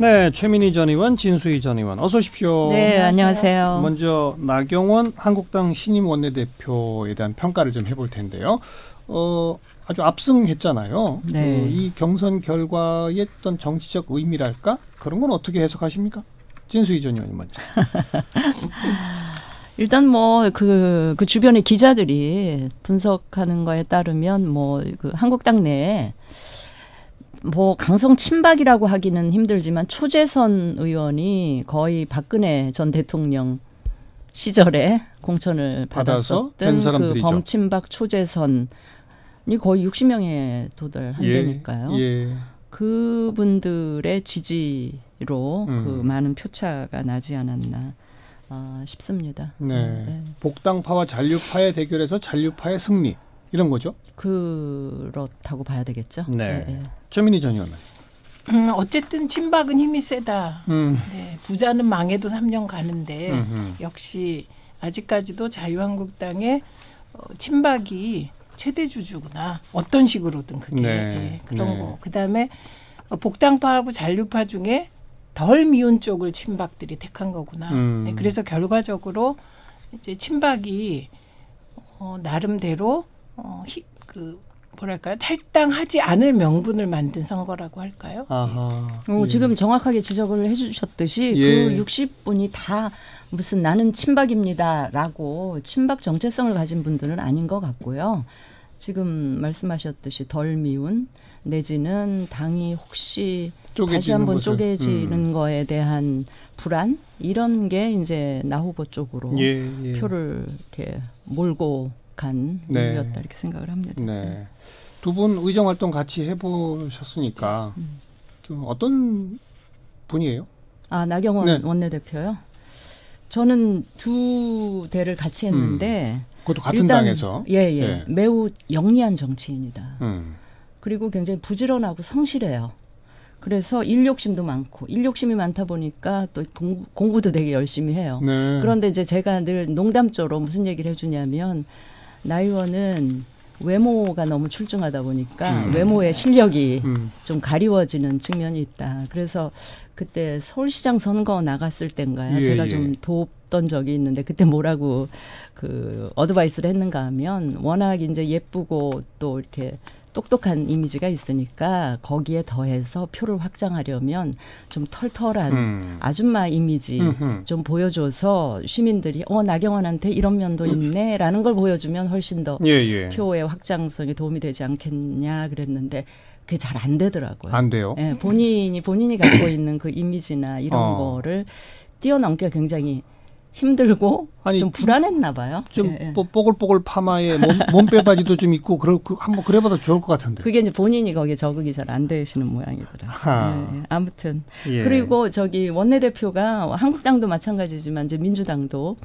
네, 최민희 전 의원, 진수희 전 의원, 어서 오십시오. 네, 안녕하세요. 먼저 나경원 한국당 신임 원내대표에 대한 평가를 좀 해볼 텐데요. 아주 압승했잖아요. 네. 이 경선 결과의 어떤 정치적 의미랄까? 그런 건 어떻게 해석하십니까? 진수희 전 의원님 먼저. 일단 뭐 그 주변의 기자들이 분석하는 거에 따르면 뭐 그 한국당 내에 뭐 강성 친박이라고 하기는 힘들지만 초재선 의원이 거의 박근혜 전 대통령 시절에 공천을 받아서 된 받았었던 그 사람들이죠. 범친박 초재선이 거의 60명에 도달한다니까요. 예. 그분들의 지지로 그 많은 표차가 나지 않았나 싶습니다. 네. 복당파와 잔류파의 대결에서 잔류파의 승리 이런 거죠? 그렇다고 봐야 되겠죠. 네. 최민희 전 의원은. 어쨌든 친박은 힘이 세다. 네, 부자는 망해도 3년 가는데 역시 아직까지도 자유한국당의 친박이 최대 주주구나. 어떤 식으로든 그게 네. 그런 거. 그다음에 복당파하고 잔류파 중에 덜 미운 쪽을 친박들이 택한 거구나. 네, 그래서 결과적으로 이제 친박이 나름대로 뭐랄까요? 탈당하지 않을 명분을 만든 선거라고 할까요? 지금 정확하게 지적을 해주셨듯이 그 60분이 다 무슨 나는 친박입니다라고 친박 정체성을 가진 분들은 아닌 것 같고요. 지금 말씀하셨듯이 덜 미운 내지는 당이 혹시 다시 한번 쪼개지는 거에 대한 불안 이런 게 이제 나 후보 쪽으로 표를 이렇게 몰고 간 이유였다 이렇게 생각을 합니다. 네. 두 분 의정 활동 같이 해보셨으니까 어떤 분이에요? 나경원 원내대표요. 저는 두 대를 같이 했는데 그것도 같은 당에서 매우 영리한 정치인이다. 그리고 굉장히 부지런하고 성실해요. 그래서 일 욕심도 많고 일 욕심이 많다 보니까 또 공부도 되게 열심히 해요. 네. 그런데 이제 제가 늘 농담조로 무슨 얘기를 해주냐면 나 의원은 외모가 너무 출중하다 보니까 외모의 실력이 좀 가리워지는 측면이 있다. 그래서 그때 서울시장 선거 나갔을 땐가요? 제가 좀 돕던 적이 있는데 그때 뭐라고 어드바이스를 했는가 하면 워낙 이제 예쁘고 또 이렇게 똑똑한 이미지가 있으니까 거기에 더해서 표를 확장하려면 좀 털털한 아줌마 이미지 좀 보여줘서 시민들이 나경원한테 이런 면도 있네라는 걸 보여주면 훨씬 더 표의 확장성에 도움이 되지 않겠냐 그랬는데 그게 잘 안 되더라고요. 안 돼요? 네, 본인이 갖고 있는 그 이미지나 이런 거를 뛰어넘기가 굉장히 힘들고 좀 불안했나 봐요. 좀 뽀글뽀글 파마에 몸빼바지도 좀 있고 한번 그래봐도 좋을 것 같은데. 그게 이제 본인이 거기에 적응이 잘 안 되시는 모양이더라고요. 아무튼 그리고 저기 원내대표가 한국당도 마찬가지지만 이제 민주당도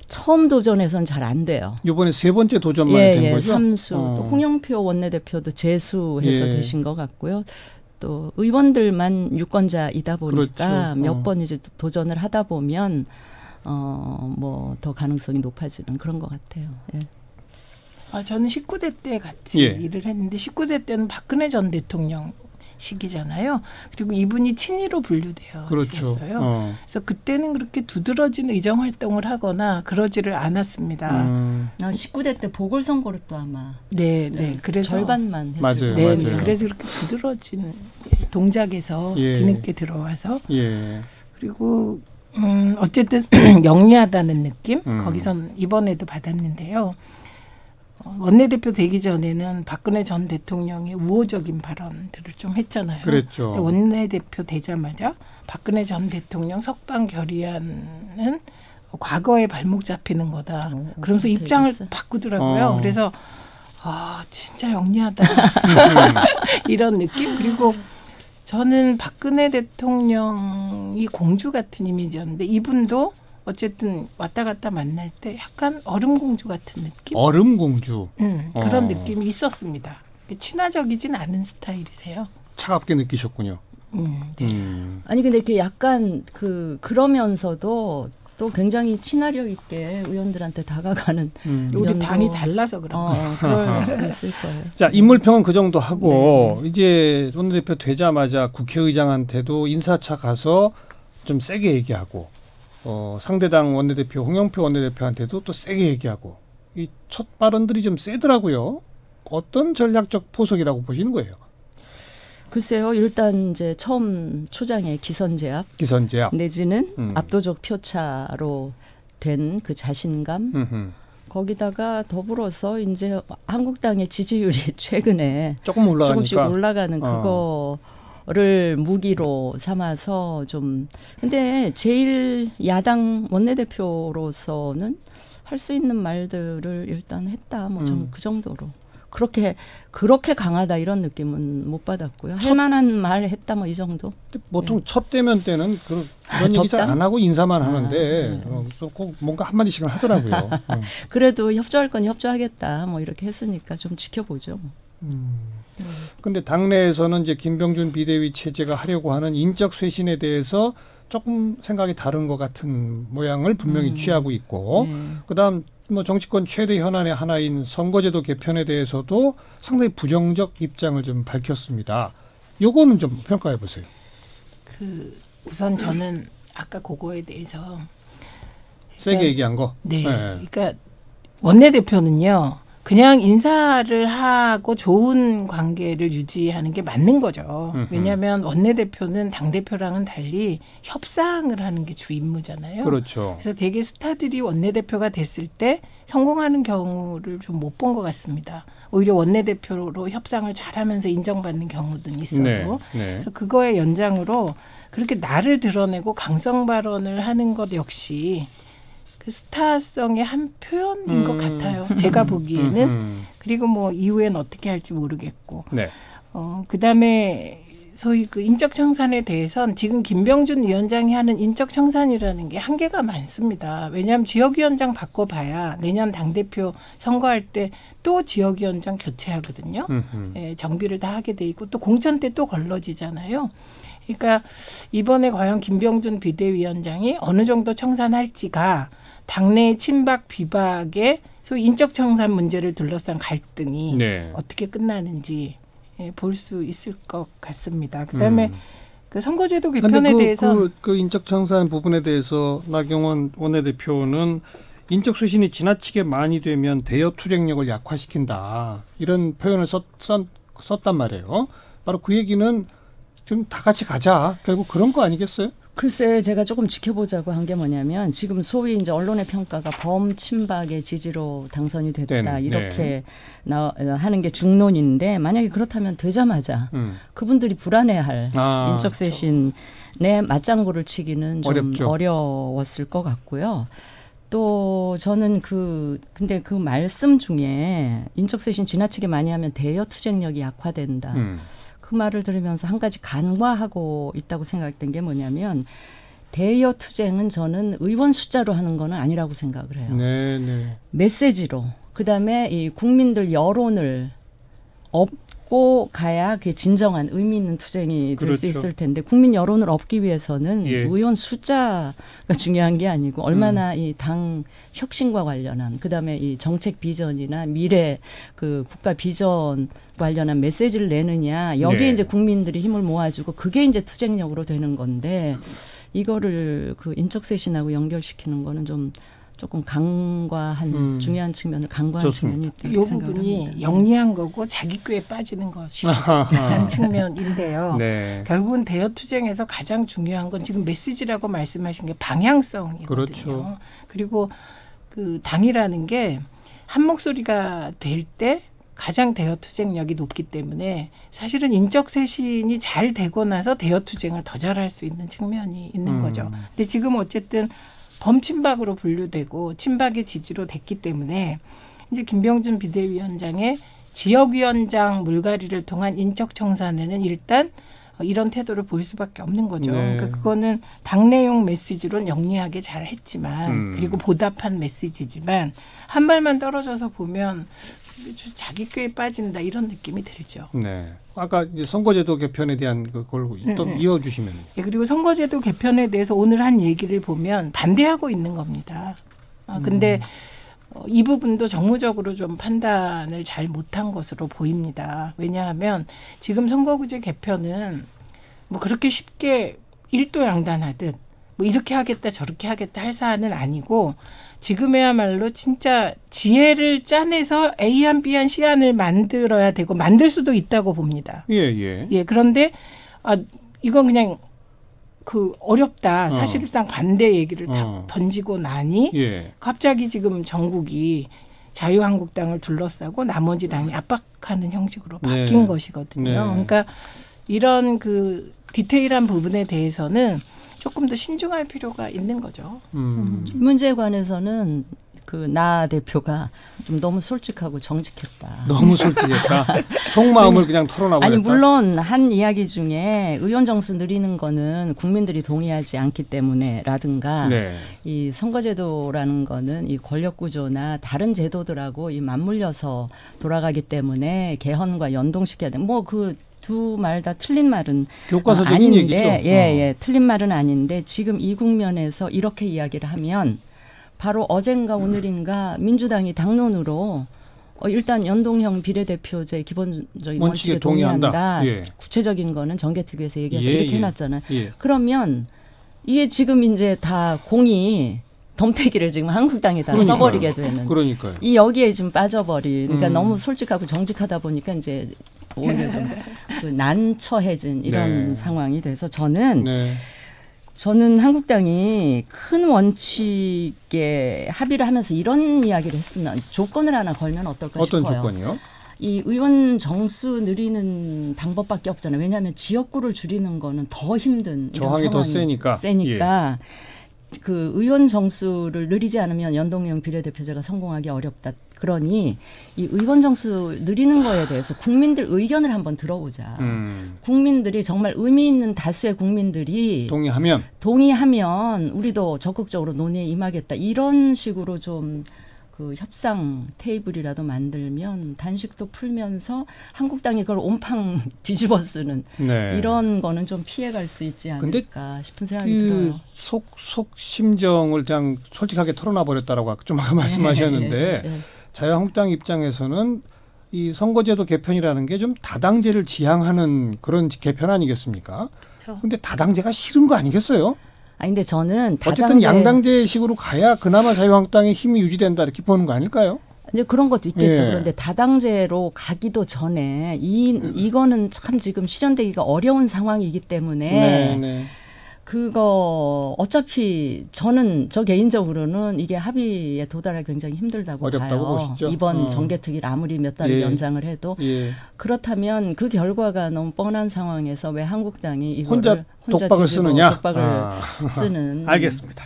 처음 도전해서는 잘 안 돼요. 이번에 세 번째 도전만 된 거죠? 3수. 또 홍영표 원내대표도 재수해서 되신 것 같고요. 또 의원들만 유권자이다 보니까 몇 번 이제 도전을 하다 보면 뭐 더 가능성이 높아지는 그런 것 같아요. 저는 19대 때 같이 일을 했는데 19대 때는 박근혜 전 대통령 시기잖아요. 그리고 이분이 친이로 분류되어 있었어요. 그래서 그때는 그렇게 두드러진 의정 활동을 하거나 그러지를 않았습니다. 19대 때 보궐선거로 또 아마 그래서 절반만 했죠. 맞아요. 그래서 그렇게 두드러진 동작에서 뒤늦게 들어와서 그리고 어쨌든 영리하다는 느낌 거기선 이번에도 받았는데요. 원내대표 되기 전에는 박근혜 전 대통령의 우호적인 발언들을 좀 했잖아요. 그랬죠. 원내대표 되자마자 박근혜 전 대통령 석방 결의안은 과거에 발목 잡히는 거다. 그러면서 입장을 바꾸더라고요. 그래서 진짜 영리하다. 이런 느낌. 그리고 저는 박근혜 대통령이 공주 같은 이미지였는데 이분도 어쨌든 왔다 갔다 만날 때 약간 얼음공주 같은 느낌? 얼음공주. 그런 느낌이 있었습니다. 친화적이진 않은 스타일이세요. 차갑게 느끼셨군요. 아니 근데 이렇게 약간 그러면서도 또 굉장히 친화력 있게 의원들한테 다가가는 우리 당이 달라서 그런 거예요. 그럴 수 있을 거예요. 자, 인물평은 그 정도 하고 이제 원내대표 되자마자 국회의장한테도 인사차 가서 좀 세게 얘기하고 상대당 원내대표 홍영표 원내대표한테도 또 세게 얘기하고 이 첫 발언들이 좀 세더라고요. 어떤 전략적 포석이라고 보시는 거예요? 글쎄요. 일단 이제 처음 초장에 기선제압 내지는 압도적 표차로 된 그 자신감 거기다가 더불어서 이제 한국당의 지지율이 최근에 조금씩 올라가는 그거를 무기로 삼아서 좀 근데 제일 야당 원내대표로서는 할 수 있는 말들을 일단 했다. 뭐 좀 그 정도로. 그렇게 강하다 이런 느낌은 못 받았고요. 할 만한 말 했다 뭐 이 정도. 보통 첫 대면 때는 그런 얘기 잘 안 하고 인사만 하는데 꼭 뭔가 한마디씩은 하더라고요. 그래도 협조할 건 협조하겠다 뭐 이렇게 했으니까 좀 지켜보죠. 근데 당내에서는 이제 김병준 비대위 체제가 하려고 하는 인적 쇄신에 대해서 조금 생각이 다른 것 같은 모양을 분명히 취하고 있고 그다음 뭐 정치권 최대 현안의 하나인 선거제도 개편에 대해서도 상당히 부정적 입장을 좀 밝혔습니다. 요거는 좀 평가해 보세요. 우선 저는 아까 그거에 대해서 세게 얘기한 거. 네. 그러니까 원내대표는요. 그냥 인사를 하고 좋은 관계를 유지하는 게 맞는 거죠. 왜냐하면 원내대표는 당대표랑은 달리 협상을 하는 게 주 임무잖아요. 그렇죠. 그래서 대개 스타들이 원내대표가 됐을 때 성공하는 경우를 좀 못 본 것 같습니다. 오히려 원내대표로 협상을 잘하면서 인정받는 경우는 있어도. 그래서 그거의 연장으로 그렇게 나를 드러내고 강성 발언을 하는 것 역시 그 스타성의 한 표현인 것 같아요. 제가 보기에는. 그리고 뭐 이후엔 어떻게 할지 모르겠고. 그다음에 소위 그 인적 청산에 대해선 지금 김병준 위원장이 하는 인적 청산이라는 게 한계가 많습니다. 왜냐하면 지역위원장 바꿔봐야 내년 당대표 선거할 때 또 지역위원장 교체하거든요. 정비를 다 하게 돼 있고 또 공천 때 또 걸러지잖아요. 그러니까 이번에 과연 김병준 비대위원장이 어느 정도 청산할지가 당내의 친박 비박의 소위 인적 청산 문제를 둘러싼 갈등이 어떻게 끝나는지 볼 수 있을 것 같습니다. 그다음에 그 선거제도 개편에 대해서 그 인적 청산 부분에 대해서 나경원 원내대표는 인적 쇄신이 지나치게 많이 되면 대여 투쟁력을 약화시킨다 이런 표현을 썼단 말이에요. 바로 그 얘기는 좀 다 같이 가자 결국 그런 거 아니겠어요? 글쎄 제가 조금 지켜보자고 한 게 뭐냐면 지금 소위 이제 언론의 평가가 범친박의 지지로 당선이 됐다 이렇게 하는 게 중론인데 만약에 그렇다면 되자마자 그분들이 불안해할 인적 쇄신에 맞장구를 치기는 좀 어려웠을 것 같고요. 또 저는 근데 그 말씀 중에 인적 쇄신 지나치게 많이 하면 대여 투쟁력이 약화된다. 그 말을 들으면서 한 가지 간과하고 있다고 생각된 게 뭐냐면 대여 투쟁은 저는 의원 숫자로 하는 건 아니라고 생각을 해요. 메시지로 그다음에 이 국민들 여론을 얻고 가야 그게 진정한 의미 있는 투쟁이 될 수 있을 텐데 국민 여론을 얻기 위해서는 의원 숫자가 중요한 게 아니고 얼마나 이 당 혁신과 관련한 그다음에 이 정책 비전이나 미래 그 국가 비전 관련한 메시지를 내느냐 여기에 이제 국민들이 힘을 모아주고 그게 이제 투쟁력으로 되는 건데 이거를 그 인적 쇄신하고 연결시키는 거는 조금 간과한 중요한 측면을 간과한 측면이 있다고 이 생각합니다. 부분이 영리한 거고 자기 꾀에 빠지는 것이라는 측면인데요. 결국은 대여 투쟁에서 가장 중요한 건 지금 메시지라고 말씀하신 게 방향성이거든요. 그리고 그 당이라는 게 한 목소리가 될 때 가장 대여 투쟁력이 높기 때문에 사실은 인적 쇄신이 잘 되고 나서 대여 투쟁을 더 잘할 수 있는 측면이 있는 거죠. 근데 지금 어쨌든 범친박으로 분류되고 친박의 지지로 됐기 때문에 이제 김병준 비대위원장의 지역위원장 물갈이를 통한 인적 청산에는 일단 이런 태도를 보일 수밖에 없는 거죠. 그러니까 그거는 당내용 메시지로는 영리하게 잘 했지만 그리고 보답한 메시지지만 한 발만 떨어져서 보면 자기 꾀에 빠진다 이런 느낌이 들죠. 네. 아까 이제 선거제도 개편에 대한 그걸 또 이어주시면. 예, 그리고 선거제도 개편에 대해서 오늘 한 얘기를 보면 반대하고 있는 겁니다. 근데 이 부분도 정무적으로 좀 판단을 잘 못한 것으로 보입니다. 왜냐하면 지금 선거구제 개편은 뭐 그렇게 쉽게 일도양단하듯 뭐 이렇게 하겠다 저렇게 하겠다 할 사안은 아니고 지금이야말로 진짜 지혜를 짜내서 A안 B안 C안을 만들어야 되고 만들 수도 있다고 봅니다. 예, 그런데 이건 그냥 그 어렵다. 사실상 반대 얘기를 다 던지고 나니 갑자기 지금 전국이 자유한국당을 둘러싸고 나머지 당이 압박하는 형식으로 바뀐 것이거든요. 그러니까 이런 그 디테일한 부분에 대해서는 조금 더 신중할 필요가 있는 거죠. 이 문제에 관해서는 그 나 대표가 좀 너무 솔직하고 정직했다. 너무 솔직했다. 속마음을 그냥 털어놔버렸다. 아니 물론 한 이야기 중에 의원 정수 늘리는 거는 국민들이 동의하지 않기 때문에라든가 이 선거제도라는 거는 이 권력구조나 다른 제도들하고 이 맞물려서 돌아가기 때문에 개헌과 연동시켜야 돼. 뭐 그 두 말 다 틀린 말은 교과서적인 아닌데, 얘기죠. 틀린 말은 아닌데 지금 이 국면에서 이렇게 이야기를 하면 바로 어젠가 오늘인가 민주당이 당론으로 일단 연동형 비례대표제 기본적인 원칙에 동의한다. 구체적인 거는 정개특위에서 얘기해서 이렇게 해놨잖아요. 그러면 이게 지금 이제 다 공이 덤태기를 지금 한국당이 다 써버리게 되는. 그러니까요. 이 여기에 지금 빠져버린. 그러니까 너무 솔직하고 정직하다 보니까 이제 오히려 좀 그 난처해진 이런 상황이 돼서 저는 한국당이 큰 원칙에 합의를 하면서 이런 이야기를 했으면 조건을 하나 걸면 어떨까 싶어요. 어떤 조건이요? 이 의원 정수 늘리는 방법밖에 없잖아요. 왜냐하면 지역구를 줄이는 거는 더 힘든 저항이 더 세니까. 그 의원 정수를 늘리지 않으면 연동형 비례대표제가 성공하기 어렵다. 그러니 이 의원 정수 늘리는 거에 대해서 국민들 의견을 한번 들어보자. 국민들이 정말 의미 있는 다수의 국민들이 동의하면 우리도 적극적으로 논의에 임하겠다. 이런 식으로 좀 그 협상 테이블이라도 만들면 단식도 풀면서 한국당이 그걸 온팡 뒤집어 쓰는 이런 거는 좀 피해갈 수 있지 않을까 싶은 생각이 들어요. 속 심정을 그냥 솔직하게 털어놔 버렸다라고 좀 아까 말씀하셨는데 자유한국당 입장에서는 이 선거제도 개편이라는 게 좀 다당제를 지향하는 그런 개편 아니겠습니까? 그런데 다당제가 싫은 거 아니겠어요? 근데 저는 어쨌든 양당제식으로 가야 그나마 자유한국당의 힘이 유지된다 이렇게 보는 거 아닐까요? 이제 그런 것도 있겠죠. 그런데 다당제로 가기도 전에 이거는 참 지금 실현되기가 어려운 상황이기 때문에 그거 어차피 저는 저 개인적으로는 이게 합의에 도달하기 굉장히 힘들다고 어렵다고 봐요. 보시죠? 이번 정개특위를 아무리 몇 달을 연장을 해도 그렇다면 그 결과가 너무 뻔한 상황에서 왜 한국당이 이거를 혼자 독박을 쓰느냐? 독박을 쓰는. 알겠습니다.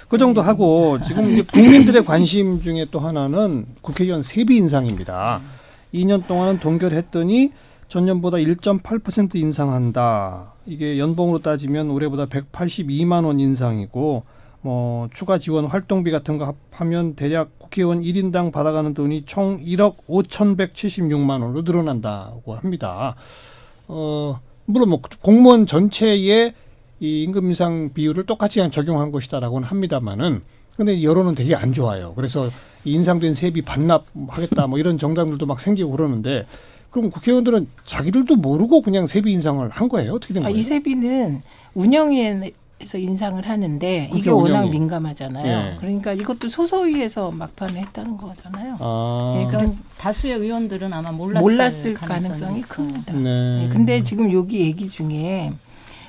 그 정도 하고 지금 이제 국민들의 관심 중에 또 하나는 국회의원 세비 인상입니다. 2년 동안은 동결했더니 전년보다 1.8% 인상한다. 이게 연봉으로 따지면 올해보다 182만 원 인상이고 뭐 추가 지원 활동비 같은 거 합하면 대략 국회의원 1인당 받아가는 돈이 총 1억 5,176만 원으로 늘어난다고 합니다. 물론 뭐 공무원 전체의 이 임금 인상 비율을 똑같이 그냥 적용한 것이다라고는 합니다만은 근데 여론은 되게 안 좋아요. 그래서 인상된 세비 반납하겠다 뭐 이런 정당들도 막 생기고 그러는데 그럼 국회의원들은 자기들도 모르고 그냥 세비 인상을 한 거예요? 어떻게 된 거예요? 이 세비는 운영위에서 인상을 하는데 이게 워낙 민감하잖아요. 그러니까 이것도 소소위에서 막판에 했다는 거잖아요. 그러니까 다수의 의원들은 아마 몰랐을 가능성이 큽니다. 근데 지금 여기 얘기 중에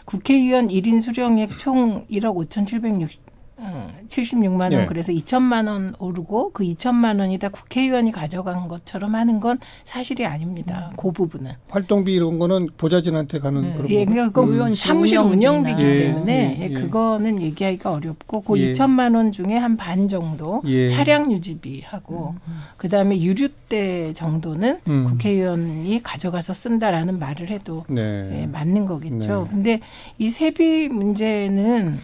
국회의원 1인 수령액 총 1억 5,776만 원 그래서 2천만 원 오르고 그 2천만 원이 다 국회의원이 가져간 것처럼 하는 건 사실이 아닙니다. 그 부분은. 활동비 이런 거는 보좌진한테 가는 그런 그러니까 그 사무실 운영비이기 때문에 그거는 얘기하기가 어렵고 그 2천만 원 중에 한 반 정도 차량 유지비하고 그다음에 유류대 정도는 국회의원이 가져가서 쓴다라는 말을 해도 맞는 거겠죠. 근데 이 세비 문제는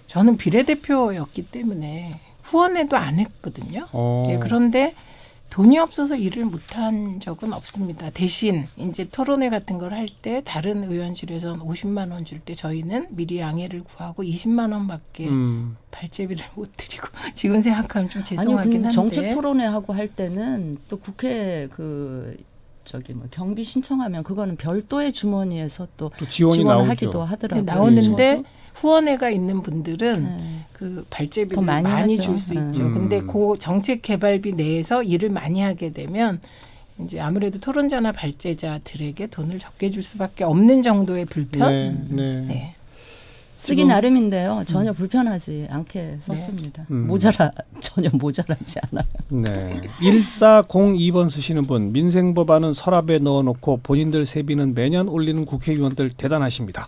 저는 비례대표였기 때문에 후원회도 안 했거든요. 그런데 돈이 없어서 일을 못한 적은 없습니다. 대신 이제 토론회 같은 걸 할 때 다른 의원실에서는 50만 원 줄 때 저희는 미리 양해를 구하고 20만 원밖에 발제비를 못 드리고 지금 생각하면 좀 죄송하긴 한데. 정책 토론회 하고 할 때는 또 국회 경비 신청하면 그거는 별도의 주머니에서 또 지원하기도 하더라고요. 나오는데 후원회가 있는 분들은 그 발제비를 많이 줄 수 있죠. 근데 그 정책 개발비 내에서 일을 많이 하게 되면 이제 아무래도 토론자나 발제자들에게 돈을 적게 줄 수밖에 없는 정도의 불편. 네. 쓰기 나름인데요. 전혀 불편하지 않게 썼습니다. 전혀 모자라지 않아요. 네. 1402번 쓰시는 분, 민생법안은 서랍에 넣어놓고 본인들 세비는 매년 올리는 국회의원들 대단하십니다.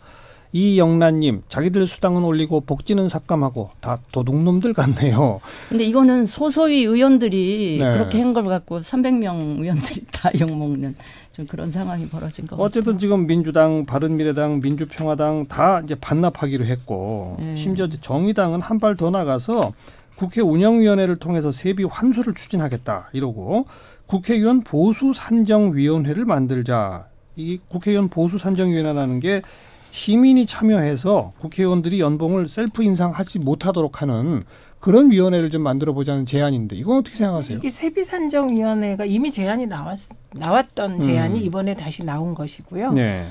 이영란님, 자기들 수당은 올리고 복지는 삭감하고 다 도둑놈들 같네요. 근데 이거는 소소위 의원들이 그렇게 한 걸 갖고 300명 의원들이 다 욕먹는 좀 그런 상황이 벌어진 것 같아요. 어쨌든 지금 민주당, 바른미래당, 민주평화당 다 이제 반납하기로 했고 심지어 정의당은 한 발 더 나가서 국회 운영위원회를 통해서 세비 환수를 추진하겠다 이러고 국회의원 보수산정위원회를 만들자. 이 국회의원 보수산정위원회라는 게 시민이 참여해서 국회의원들이 연봉을 셀프 인상하지 못하도록 하는 그런 위원회를 좀 만들어보자는 제안인데 이건 어떻게 생각하세요? 이게 세비산정위원회가 이미 제안이 나왔던 제안이 이번에 다시 나온 것이고요. 네.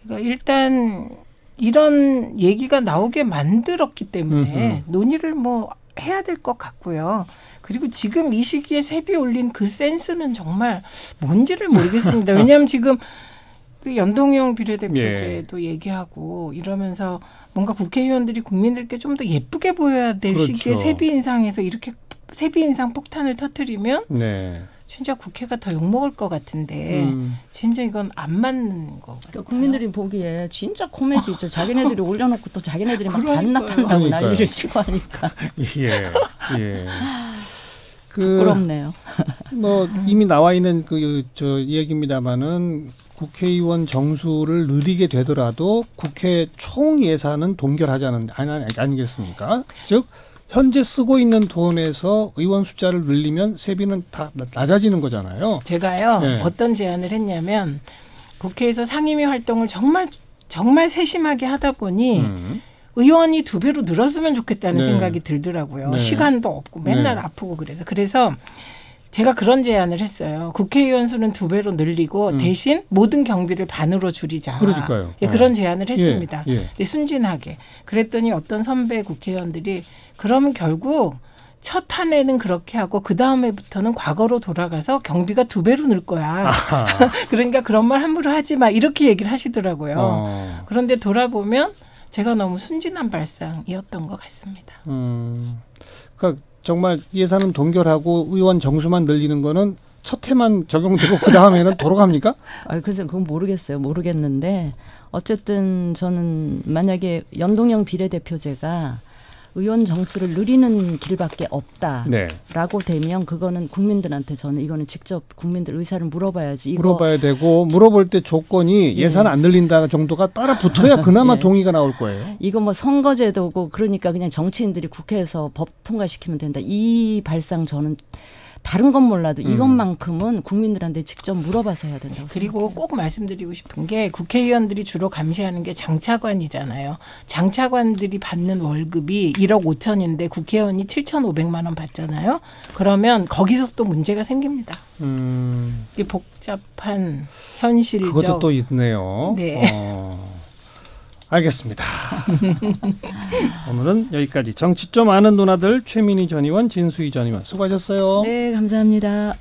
그러니까 일단 이런 얘기가 나오게 만들었기 때문에 논의를 해야 될 것 같고요. 그리고 지금 이 시기에 세비 올린 그 센스는 정말 뭔지를 모르겠습니다. 왜냐하면 지금 그 연동형 비례대표제도 얘기하고 이러면서 뭔가 국회의원들이 국민들께 좀 더 예쁘게 보여야 될 시기에 세비 인상에서 이렇게 세비 인상 폭탄을 터뜨리면 진짜 국회가 더 욕먹을 것 같은데 진짜 이건 안 맞는 거 같아요. 그러니까 국민들이 보기에 진짜 코미디죠. 자기네들이 올려놓고 또 자기네들이 막 반납한다고 난리를 치고 하니까. 예. 부끄럽네요. 이미 나와 있는 얘기입니다만은 국회의원 정수를 늘리게 되더라도 국회 총 예산은 동결하자는 아니겠습니까? 즉 현재 쓰고 있는 돈에서 의원 숫자를 늘리면 세비는 다 낮아지는 거잖아요. 제가요 어떤 제안을 했냐면 국회에서 상임위 활동을 정말 세심하게 하다 보니 의원이 2배로 늘었으면 좋겠다는 생각이 들더라고요. 시간도 없고 맨날 아프고 그래서 제가 그런 제안을 했어요. 국회의원 수는 2배로 늘리고 대신 모든 경비를 반으로 줄이자. 그러니까요. 그런 제안을 했습니다. 순진하게. 그랬더니 어떤 선배 국회의원들이 그러면 결국 첫 한 해는 그렇게 하고 그 다음에부터는 과거로 돌아가서 경비가 2배로 늘 거야. 그러니까 그런 말 함부로 하지 마. 이렇게 얘기를 하시더라고요. 그런데 돌아보면 제가 너무 순진한 발상이었던 것 같습니다. 그러니까 정말 예산은 동결하고 의원 정수만 늘리는 거는 첫 해만 적용되고 그 다음에는 돌아갑니까? 그래서 그건 모르겠는데 어쨌든 저는 만약에 연동형 비례대표제가 의원 정수를 늘리는 길밖에 없다라고 되면 그거는 국민들한테 저는 이거는 직접 국민들 의사를 물어봐야지. 물어봐야 되고 물어볼 때 조건이 예산 안 늘린다 정도가 따라 붙어야 그나마 동의가 나올 거예요. 이거 선거제도고 그러니까 그냥 정치인들이 국회에서 법 통과시키면 된다. 이 발상 저는 다른 건 몰라도 이것만큼은 국민들한테 직접 물어봐서 해야 된다고 그리고 생각해요. 꼭 말씀드리고 싶은 게 국회의원들이 주로 감시하는 게 장차관이잖아요. 장차관들이 받는 월급이 1억 5천인데 국회의원이 7,500만 원 받잖아요. 그러면 거기서 또 문제가 생깁니다. 이게 복잡한 현실적. 그것도 또 있네요. 알겠습니다. 오늘은 여기까지 정치 좀 아는 누나들 최민희 전 의원, 진수희 전 의원 수고하셨어요. 네, 감사합니다.